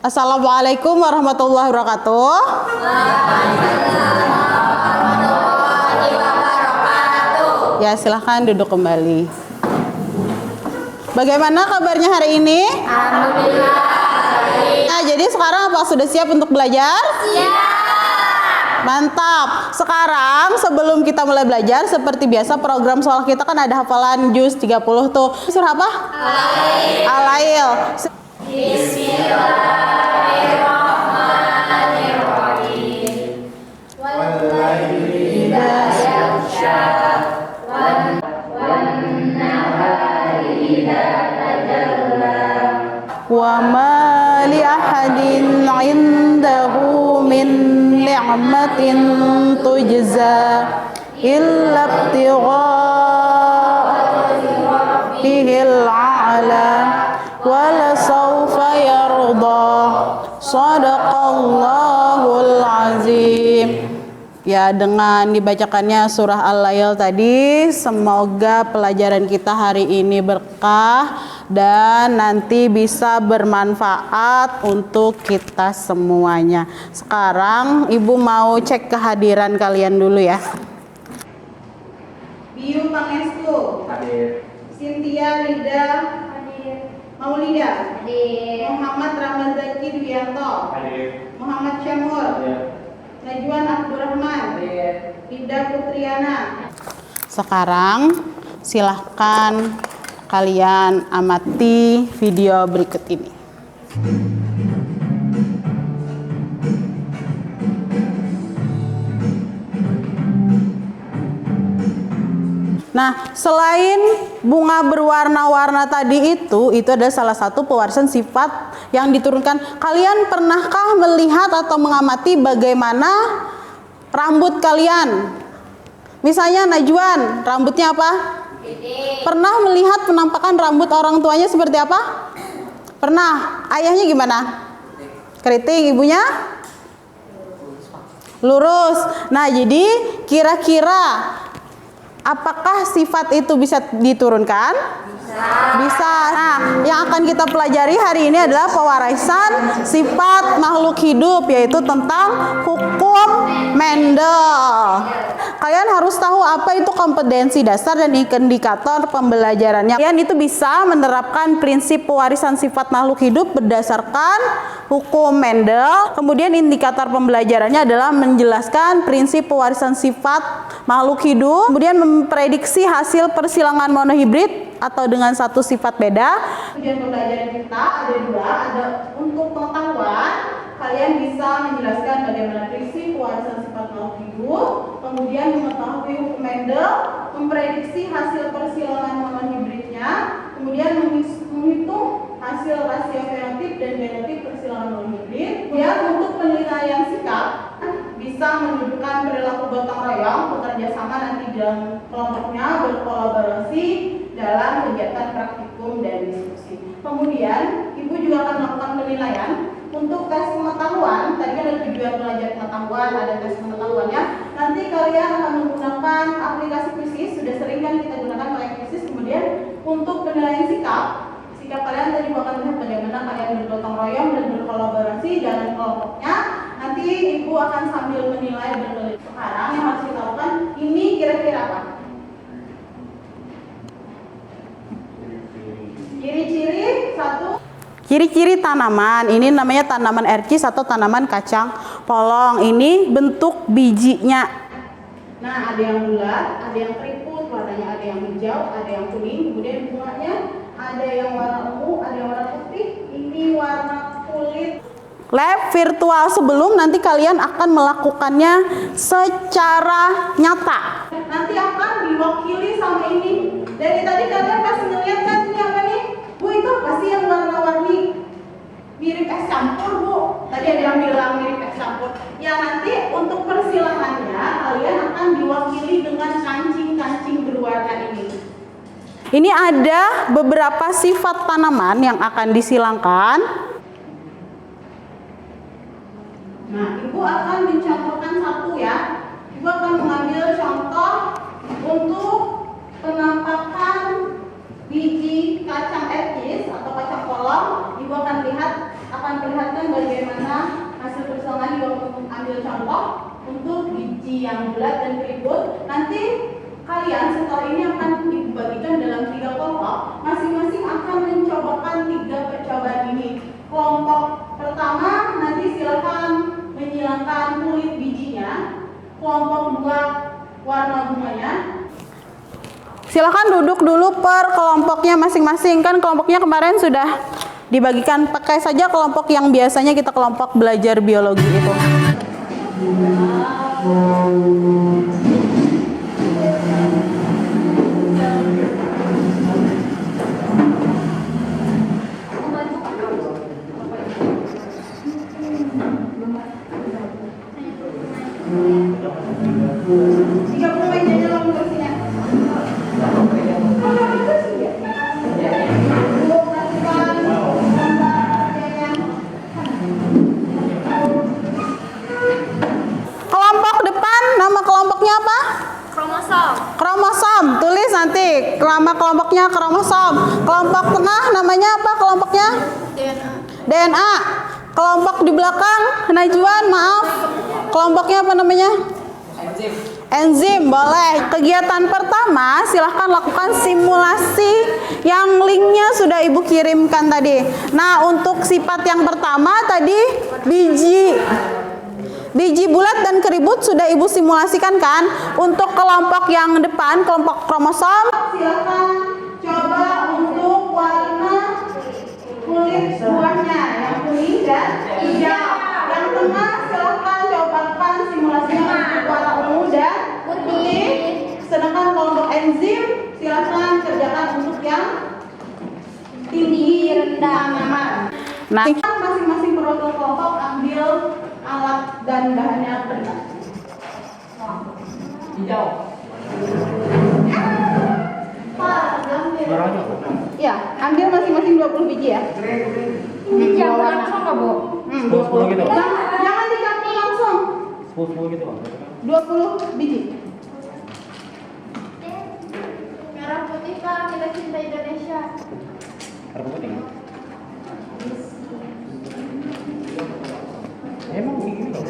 Assalamualaikum warahmatullahi wabarakatuh. Ya, silahkan duduk kembali. Bagaimana kabarnya hari ini? Alhamdulillah. Nah, jadi sekarang apa sudah siap untuk belajar? Siap. Mantap. Sekarang sebelum kita mulai belajar, seperti biasa program soal kita kan ada hafalan juz 30 tuh. Surah apa? Al-Lail. Bismillahirrahmanirrahim. Wallaili idza yaghsha wan-nahari idza tajalla. Wa ma li ahadin 'indahu min ni'matin tujza illa ibtigha'il 'ala wa la sawfa yarda. Shadaqallahul azim. Ya, dengan dibacakannya surah Al-Lail tadi, semoga pelajaran kita hari ini berkah dan nanti bisa bermanfaat untuk kita semuanya. Sekarang Ibu mau cek kehadiran kalian dulu ya. Biu Pangestu. Hadir. Cynthia Rida. Hadir. Maulida. Hadir. Muhammad Ramadhani Duyanto. Hadir. Muhammad Syamur. Hadir. Najwan Abdurrahman. Hadir. Ida Putriana. Sekarang silahkan kalian amati video berikut ini. Nah, selain bunga berwarna-warna tadi itu adalah salah satu pewarisan sifat yang diturunkan. Kalian pernahkah melihat atau mengamati bagaimana rambut kalian? Misalnya Najwan, rambutnya apa? Pernah melihat penampakan rambut orang tuanya seperti apa? Pernah. Ayahnya gimana? Keriting, ibunya? Lurus. Nah, jadi kira-kira apakah sifat itu bisa diturunkan? Bisa. Nah, yang akan kita pelajari hari ini adalah pewarisan sifat makhluk hidup, yaitu tentang hukum Mendel. Kalian harus tahu apa itu kompetensi dasar dan indikator pembelajarannya. Kalian itu bisa menerapkan prinsip pewarisan sifat makhluk hidup berdasarkan hukum Mendel. Kemudian indikator pembelajarannya adalah menjelaskan prinsip pewarisan sifat makhluk hidup, kemudian memprediksi hasil persilangan monohibrid atau dengan satu sifat beda. Tujuan pembelajaran kita ada dua, ada untuk pengetahuan, kalian bisa menjelaskan bagaimana prinsip pewarisan sifat makhluk hidup, kemudian mengetahui hukum Mendel, memprediksi hasil persilangan monohibridnya, kemudian menghitung hasil rasio fenotip dan genotip persilangan monohibrid. Kemudian untuk penilaian sikap bisa menunjukkan perilaku gotong royong, bekerja sama nanti dalam kelompoknya, berkolaborasi dalam kegiatan praktikum dan diskusi. Kemudian Ibu juga akan melakukan penilaian untuk tes pengetahuan. Tadi kan ada tujuan belajar pengetahuan, ada tes pengetahuannya. Nanti kalian akan menggunakan aplikasi Quizizz, sudah sering kan kita gunakan pakai Quizizz. Kemudian untuk penilaian sikap kalian tadi akan melihat bagaimana kalian bergotong royong dan berkolaborasi dalam kelompoknya. Nanti Ibu akan sambil menilai berkeliling. Sekarang yang harus kita lakukan, ini kira-kira apa? Ciri-ciri satu. Ciri-ciri tanaman, ini namanya tanaman erkis atau tanaman kacang polong. Ini bentuk bijinya. Nah, ada yang bulat, ada yang keriput, warnanya ada yang hijau, ada yang kuning, kemudian bunganya ada yang warna ungu, ada yang warna putih, ini warna kulit. Lab virtual sebelum nanti kalian akan melakukannya secara nyata. Nanti akan diwakili sama ini. Dari tadi kalian pasti ngeliat kan ini apa nih? Bu, itu apa sih yang warna-warni? Mirip es campur, Bu. Tadi ada yang bilang mirip es campur. Ya, nanti untuk persilangannya kalian akan diwakili dengan kancing-kancing berwarna ini. Ini ada beberapa sifat tanaman yang akan disilangkan. Nah, Ibu akan mencontohkan satu ya. Ibu akan mengambil contoh untuk penampakan biji kacang erkis atau kacang polong. Ibu akan lihat akan perlihatkan bagaimana hasil persilangan ambil contoh untuk biji yang bulat dan keriput. Nanti kalian setelah ini akan dibagikan dalam 3 kelompok. Masing-masing akan mencobakan 3 percobaan ini. Kelompok pertama nanti silakan menyilangkan kulit bijinya. Kelompok 2 warna bunganya. Silakan duduk dulu per kelompoknya masing-masing. Kan kelompoknya kemarin sudah dibagikan. Pakai saja kelompok yang biasanya kita kelompok belajar biologi itu. Kelompok depan, nama kelompoknya apa? Kromosom. Kromosom. Tulis nanti nama kelompoknya kromosom. Kelompok tengah namanya apa kelompoknya? DNA. DNA. Kelompok di belakang, Najwan, maaf. Kelompoknya apa namanya? Enzim, boleh. Kegiatan pertama, silahkan lakukan simulasi yang linknya sudah Ibu kirimkan tadi. Nah, untuk sifat yang pertama tadi, biji bulat dan keriput sudah Ibu simulasikan kan? Untuk kelompok yang depan, kelompok kromosom, silahkan coba untuk warna kulit buahnya yang kuning dan hijau. Yang tengah silahkan cobakan simulasinya untuk warna ungu dan putih. Sedangkan kelompok enzim silahkan kerjakan untuk yang tinggi, rendah, nyaman. Nah, masing-masing perwakilan kelompok ambil alat dan bahannya benar. Hijau. Ya, ambil masing-masing 20 biji ya. Ini campur langsung nggak, Bu? 10 gitu. Jangan dicampur langsung. 10 gitu, Pak. 20 biji. Merah putih, Pak. Kita cinta Indonesia. Merah putih. Emang gini loh.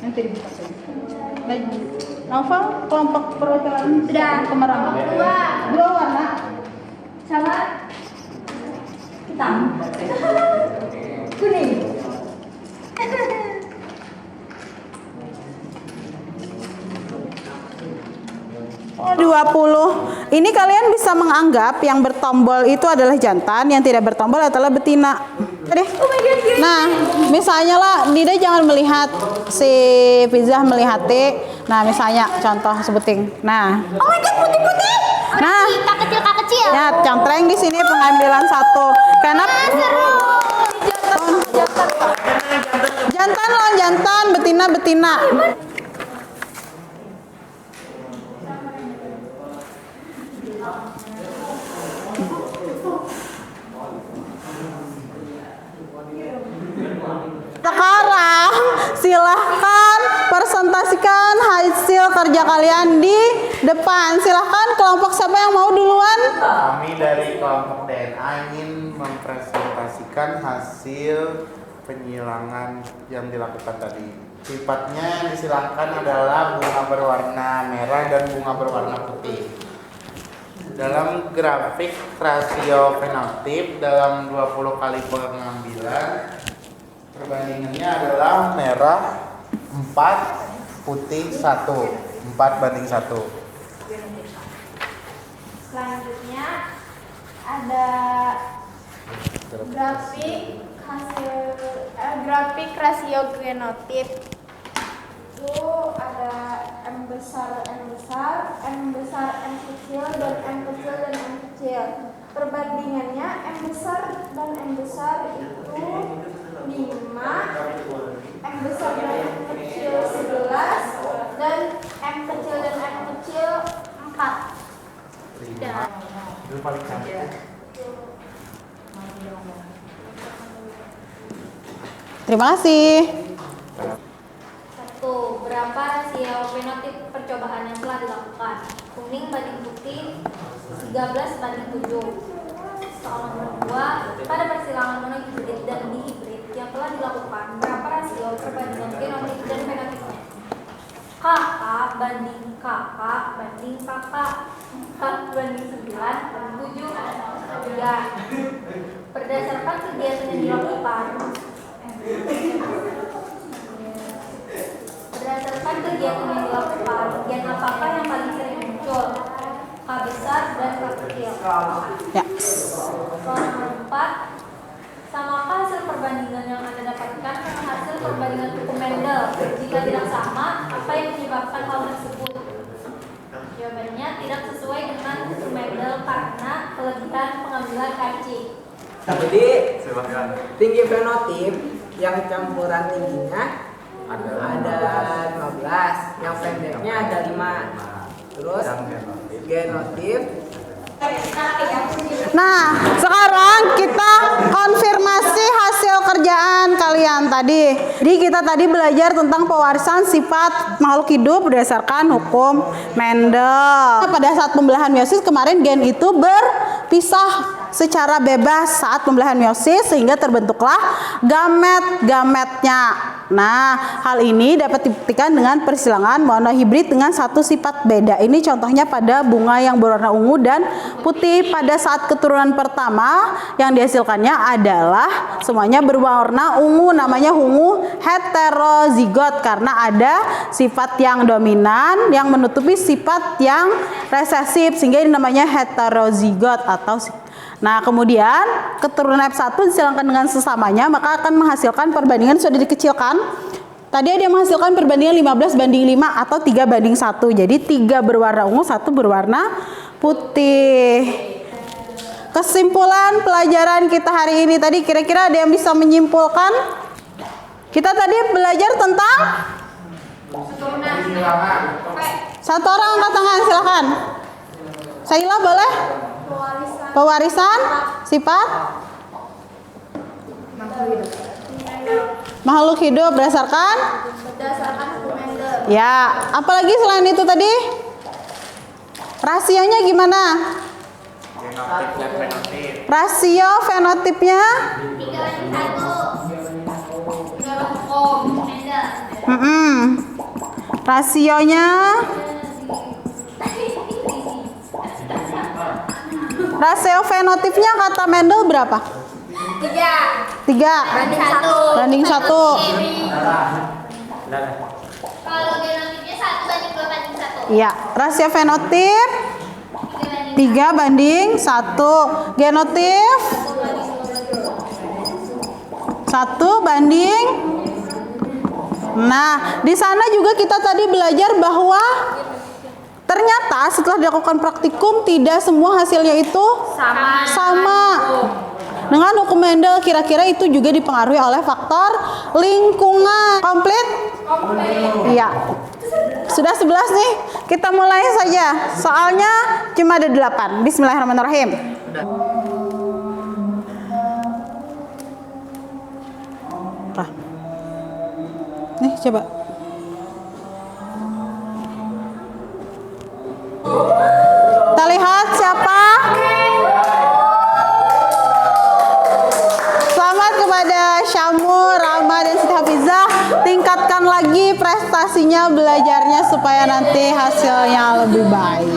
Nanti dibuka. Baik. Novel, kelompok perwakilan Sudah. kemerang. Dua warna. Sama hitam. Kuning. 20. Ini kalian bisa menganggap yang bertombol itu adalah jantan, yang tidak bertombol adalah betina. Deh. Nah, misalnya lah, Dida jangan melihat si Pizza melihat T. Nah, misalnya contoh sebuting. Nah. Oh my god, putih-putih. Nah, Kak kecil. ya, contreng di sini pengambilan satu. Karena jantan loh, jantan, betina, betina. Sekarang silahkan presentasikan hasil kerja kalian di depan. Silahkan kelompok siapa yang mau duluan? Kami dari kelompok DNA ingin mempresentasikan hasil penyilangan yang dilakukan tadi. Sifatnya yang disilangkan adalah bunga berwarna merah dan bunga berwarna putih. Dalam grafik rasio fenotip dalam 20 kali pengambilan, perbandingannya adalah merah 4, putih 1, 4:1. Selanjutnya ada grafik rasio genotip. Itu ada M besar, N besar, M besar, M kecil, dan M kecil, dan M kecil. Perbandingannya M besar dan M besar itu 5, M besar dan M kecil 11, dan M kecil dan M kecil 4. Itu paling cantik. Terima kasih. 1. Berapa rasio fenotip percobaan yang telah dilakukan? Kuning banding putih 13:7. Soal nomor 2. Pada persilangan monohibrid dan berbanding papa. 4 banding 9 banding 7 3. Berdasarkan kegiatan yang dilakukan gen apakah yang paling sering muncul? K besar dan K kecil. Ya. Soal nomor 4. Samakah hasil perbandingan yang Anda dapatkan dengan hasil perbandingan hukum Mendel? Jika tidak sama, apa yang menyebabkan hal tersebut? Jawabannya tidak sesuai dengan hukum Mendel karena kelebihan pengambilan kancing. Jadi tinggi fenotip yang campuran tingginya ada 15, yang pendeknya ada 5. Terus genotip. Nah, sekarang kita konfirmasi hasil kerjaan kalian tadi. Jadi kita tadi belajar tentang pewarisan sifat makhluk hidup berdasarkan hukum Mendel. Pada saat pembelahan meiosis kemarin gen itu berpisah secara bebas saat pembelahan meiosis sehingga terbentuklah gamet-gametnya. Nah, hal ini dapat dibuktikan dengan persilangan monohibrid dengan satu sifat beda. Ini contohnya pada bunga yang berwarna ungu dan putih. Pada saat keturunan pertama yang dihasilkannya adalah semuanya berwarna ungu, namanya ungu heterozigot karena ada sifat yang dominan yang menutupi sifat yang resesif sehingga ini namanya heterozigot atau. Nah, kemudian keturunan F1 disilangkan dengan sesamanya maka akan menghasilkan perbandingan sudah dikecilkan. Tadi ada yang menghasilkan perbandingan 15 banding 5 atau 3 banding 1. Jadi 3 berwarna ungu, 1 berwarna putih. Kesimpulan pelajaran kita hari ini tadi kira-kira ada yang bisa menyimpulkan? Kita tadi belajar tentang satu orang angkat tangan silakan. Saila boleh? Pewarisan sifat makhluk hidup berdasarkan hukum Mendel. ya, apalagi selain itu tadi rasionya gimana? Genotip dan fenotip. Rasio fenotipnya 3 hukum Mendel. Rasionya rasio fenotipnya kata Mendel berapa? 3 3 banding 1. Kalau genotipnya 1 banding 2 banding 1. Iya, rasio fenotip 3 banding 1. Genotip 1 banding. Nah, di sana juga kita tadi belajar bahwa ternyata setelah dilakukan praktikum tidak semua hasilnya itu sama. Dengan hukum Mendel kira-kira itu juga dipengaruhi oleh faktor lingkungan. Komplit? Iya. Sudah 11 nih. Kita mulai saja. Soalnya cuma ada 8. Bismillahirrahmanirrahim. Nah. Nih coba. Kita lihat siapa? Selamat kepada Syamur, Rama, dan Siti Hafizah. Tingkatkan lagi prestasinya belajarnya supaya nanti hasilnya lebih baik.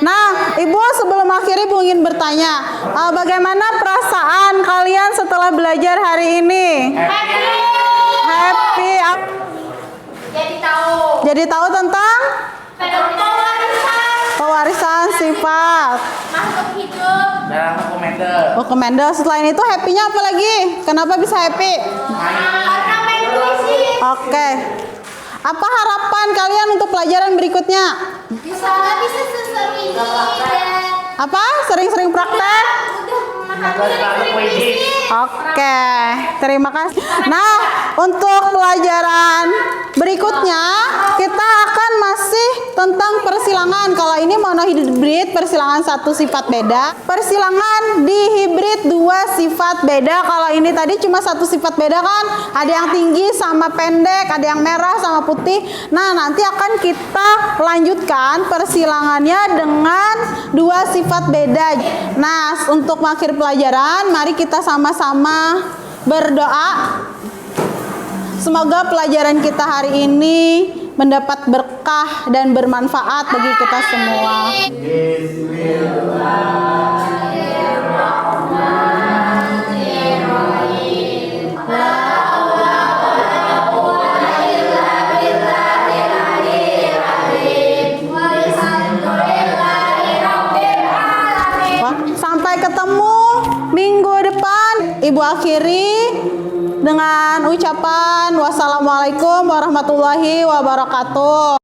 Nah, Ibu sebelum akhir Ibu ingin bertanya, bagaimana perasaan kalian setelah belajar hari ini? Happy. Jadi tahu tentang pewarisan sifat makhluk hidup Dalam hukum Mendel. hukum Mendel. Selain itu happy-nya apa lagi? Kenapa bisa happy? karena main puisi. Oke. Apa harapan kalian untuk pelajaran berikutnya? Bisa sesering ini dan Apa? Sering-sering praktek? udah memahami puisi. Oke, terima kasih. Nah, untuk pelajaran berikutnya kita akan masih tentang persilangan. Kalau ini monohibrid, persilangan satu sifat beda. Persilangan dihibrid dua sifat beda. Kalau ini tadi cuma satu sifat beda kan? Ada yang tinggi sama pendek, ada yang merah sama putih. Nah, nanti akan kita lanjutkan persilangannya dengan dua sifat beda. Nah, untuk mengakhiri pelajaran, mari kita sama-sama berdoa. Semoga pelajaran kita hari ini mendapat berkah dan bermanfaat bagi kita semua. Sampai ketemu minggu depan. Ibu akhiri dengan ucapan wassalamualaikum warahmatullahi wabarakatuh.